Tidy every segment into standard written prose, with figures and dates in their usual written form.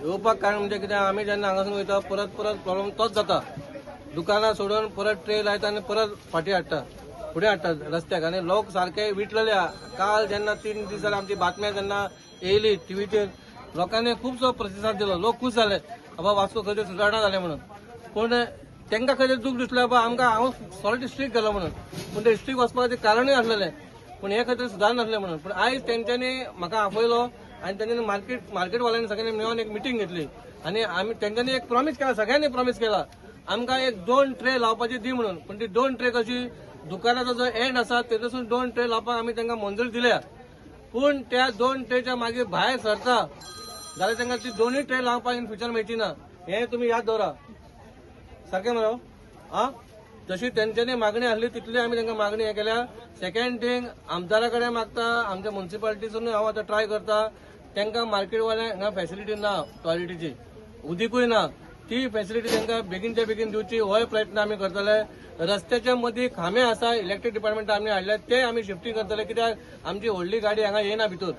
येवपाक कारण म्हणजे कितें आमी जेन्ना हांगासून वयता परत परत प्रॉब्लेम तोच जाता। दुकानां सोडून परत ट्रे लायता आनी परत फाटी हाडटा फुडें हाडटा रस्त्याक आनी लोक सारके विटलेले आहा। काल जेन्ना 3 दीस जाले आमची बातम्या जेन्ना येयली टीव्हीचेर लोकांनी खूबसो प्रतिसाद दिलो, लोक खूश जाले बाबा वास्को खंय सुदारणा जाले म्हणून। पूण तांकां खंय दूख दिसलें बाबा आमकां हांव सॉलिड स्ट्रीक गेलो म्हणून, पूण ते स्ट्रीक वचपाचें कारणूय आसलेलें पूण हे खंय सुदार नासलें म्हणून। पूण आयज तेंच्यांनी म्हाका आपयलो आनी तेंच्यांनी मार्केटवाल्यांनी सगळ्यांनी मेळून एक मिटींग घेतली आनी आमी तेंच्यांनी एक प्रॉमिस केला, सगळ्यांनी प्रॉमिस केला आमकां एक 2 ट्रे लावपाची दी म्हणून। पूण ती 2 ट्रे कशी दुकानाचो जो एंड आसा तेतून 2 ट्रे लावपाक आमी तांकां मंजुरी दिल्या। पूण त्या 2 ट्रेच्या मागीर भायर सरता जाल्यार तांकां ती दोनूय ट्रे लावपाक इन फ्युचर मेळची ना, हे तुमी याद दवरा सारकें मरो। जशी तेंच्यांनी मागणी आसली तितली आमी तांकां मागणी हे केल्या। सेकंड थिंग आमदारा कडेन मागता, आमच्या म्युन्सिपालिटीसून हांव आतां ट्राय करता, तांकां मार्केटवाल्यांक हांगा फॅसिलिटी ना टॉयलेटीची, उदीकूय ना, ती फॅसिलिटी तांकां बेगीनच्या बेगीन दिवची होय प्रयत्न आमी करतले। रस्त्याच्या मदीं खांबे आसा इलेक्ट्रीक डिपार्टमेंटा आमी हाडले ते आमी शिफ्टिंग करतले, कित्याक आमची व्हडली गाडी हांगा येना भितर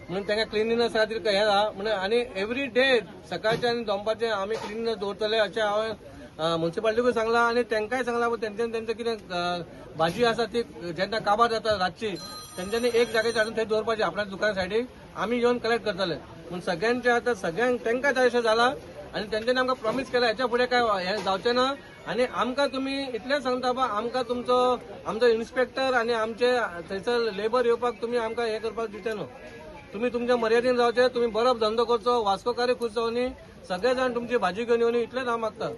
म्हणून तांकां क्लिनिनस खातीर हें आहा म्हणून। आनी एवरी डे सकाळचें आनी दनपारचें आमी क्लिनिनस दवरतले अशें हांवें म्युन्सिपालिटीकूय सांगलां आनी तांकांय सांगलां तेंचें कितें भाजी आसा ती जेन्ना काबार जाता रातची तेंच्यांनी एक जाग्याचेर हाडून थंय दवरपाची आपल्या दुकाना सायडीक, आमी येवन कलेक्ट करतले पूण सगळ्यांचें आतां सगळ्यांक तांकां जाय अशें जालां आनी तेंच्यांनी आमकां प्रॉमिस केला हेच्या फुडें काय हें जावचें ना। आनी आमकां तुमी इतलें सांगता बा आमकां आमचो इन्स्पेक्टर आनी आमचे थंयसर लेबर येवपाक तुमी आमकां हें करपाक दिवचे न्हू। तुमी तुमच्या मर्यादेन जावचे, तुमी बरो धंदो करचो, वास्कोकारी खूश जावनी, सगळे जाण तुमची भाजी घेवन येवनी, इतलेंच हांव मागता।